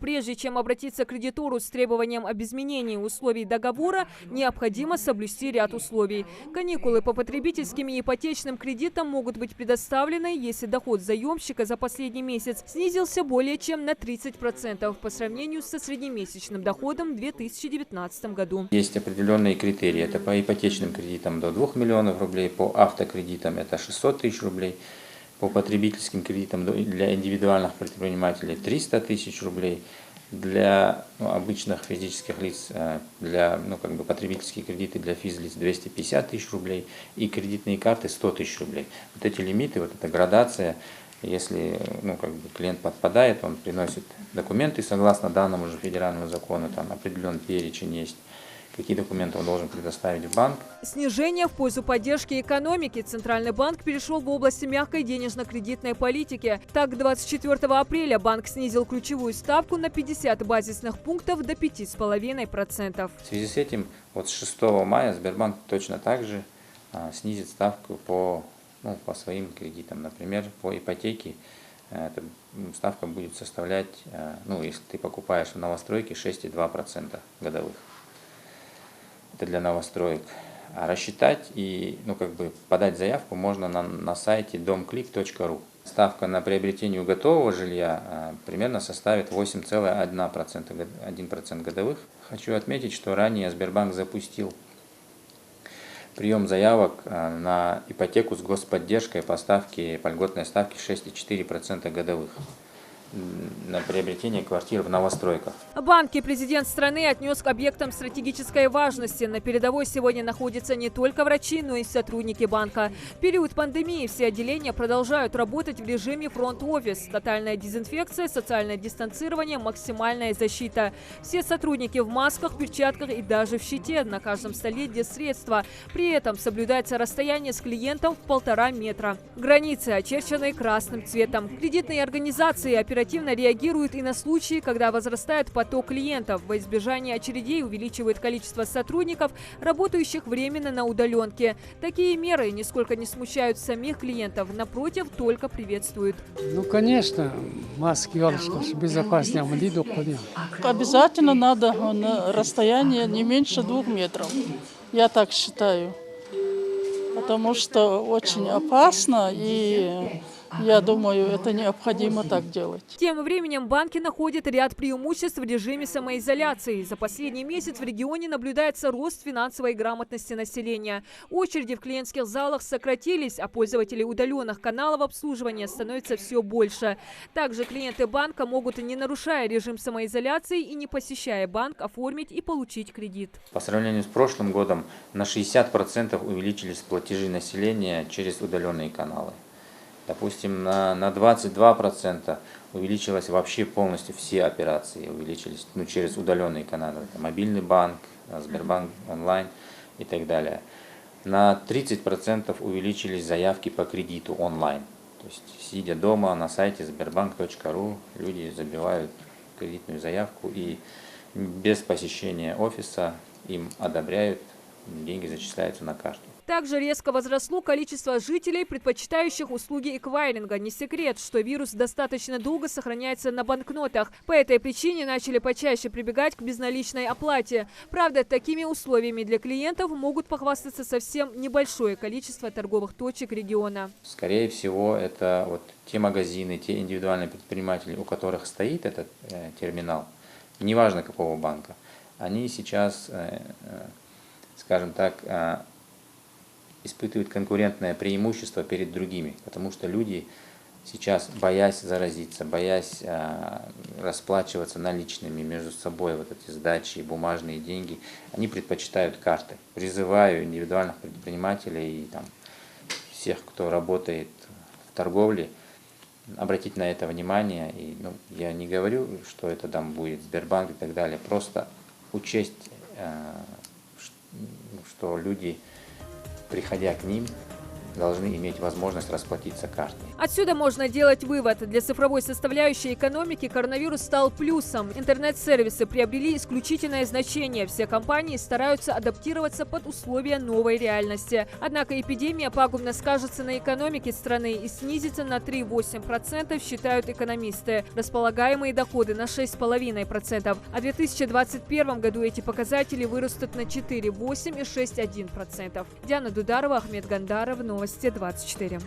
прежде чем обратиться к кредитору с требованием об изменении условий договора, необходимо соблюсти ряд условий. Каникулы по потребительским и ипотечным кредитам могут быть предоставлены, если доход заемщика за последний месяц снизился более чем на 30% по сравнению со среднемесячным доходом в 2019 году. Есть определенные критерии. Это по ипотечным кредитам до 2 миллионов рублей, по автокредитам это 600 тысяч рублей, по потребительским кредитам для индивидуальных предпринимателей 300 тысяч рублей, для обычных физических лиц, для потребительские кредиты для физлиц 250 тысяч рублей и кредитные карты 100 тысяч рублей. Вот эти лимиты, вот эта градация, если клиент подпадает, он приносит документы согласно данному же федеральному закону, там определенный перечень есть, какие документы он должен предоставить в банк. Снижение в пользу поддержки экономики. Центральный банк перешел в область мягкой денежно-кредитной политики. Так, 24 апреля банк снизил ключевую ставку на 50 базисных пунктов до 5,5%. В связи с этим вот с 6 мая Сбербанк точно так же снизит ставку по своим кредитам. Например, по ипотеке эта ставка будет составлять, если ты покупаешь в новостройке, 6,2% годовых. Это для новостроек. А рассчитать и подать заявку можно на сайте domclick.ru. Ставка на приобретение готового жилья примерно составит 8,1% годовых. Хочу отметить, что ранее Сбербанк запустил прием заявок на ипотеку с господдержкой по льготной ставке 6,4% годовых на приобретение квартир в новостройках. Банки президент страны отнес к объектам стратегической важности. На передовой сегодня находятся не только врачи, но и сотрудники банка. В период пандемии все отделения продолжают работать в режиме фронт-офис. Тотальная дезинфекция, социальное дистанцирование, максимальная защита. Все сотрудники в масках, перчатках и даже в щите. На каждом столе средства. При этом соблюдается расстояние с клиентом в 1,5 метра. Границы очерчены красным цветом. Кредитные организации оперативно реагируют и на случаи, когда возрастает поток клиентов. Во избежание очередей увеличивают количество сотрудников, работающих временно на удаленке. Такие меры нисколько не смущают самих клиентов, напротив, только приветствуют. Конечно, маски, безопаснее. Обязательно надо на расстояние не меньше 2 метров. Я так считаю. Потому что очень опасно, и я думаю, это необходимо так делать. Тем временем банки находят ряд преимуществ в режиме самоизоляции. За последний месяц в регионе наблюдается рост финансовой грамотности населения. Очереди в клиентских залах сократились, а пользователей удаленных каналов обслуживания становится все больше. Также клиенты банка могут, не нарушая режим самоизоляции и не посещая банк, оформить и получить кредит. По сравнению с прошлым годом на 60% увеличились платежи населения через удаленные каналы. Допустим, на 22% увеличилось вообще полностью все операции, увеличились через удаленные каналы. Это мобильный банк, Сбербанк онлайн и так далее. На 30% увеличились заявки по кредиту онлайн. То есть, сидя дома на сайте sberbank.ru, люди забивают кредитную заявку и без посещения офиса им одобряют, деньги зачисляются на карту. Также резко возросло количество жителей, предпочитающих услуги эквайринга. Не секрет, что вирус достаточно долго сохраняется на банкнотах. По этой причине начали почаще прибегать к безналичной оплате. Правда, такими условиями для клиентов могут похвастаться совсем небольшое количество торговых точек региона. Скорее всего, это те магазины, те индивидуальные предприниматели, у которых стоит этот терминал, неважно какого банка, они сейчас, скажем так, испытывают конкурентное преимущество перед другими, потому что люди сейчас, боясь заразиться, боясь расплачиваться наличными между собой, эти сдачи, бумажные деньги, они предпочитают карты. Призываю индивидуальных предпринимателей и всех, кто работает в торговле, обратить на это внимание. И, я не говорю, что это будет Сбербанк и так далее, просто учесть, что люди, приходя к ним, должны иметь возможность расплатиться картой. Отсюда можно делать вывод. Для цифровой составляющей экономики коронавирус стал плюсом. Интернет-сервисы приобрели исключительное значение. Все компании стараются адаптироваться под условия новой реальности. Однако эпидемия пагубно скажется на экономике страны и снизится на 3,8%, считают экономисты. Располагаемые доходы на 6,5%. А в 2021 году эти показатели вырастут на 4,8% и 6,1%. Диана Дударова, Ахмед Гандаров, Новости 24.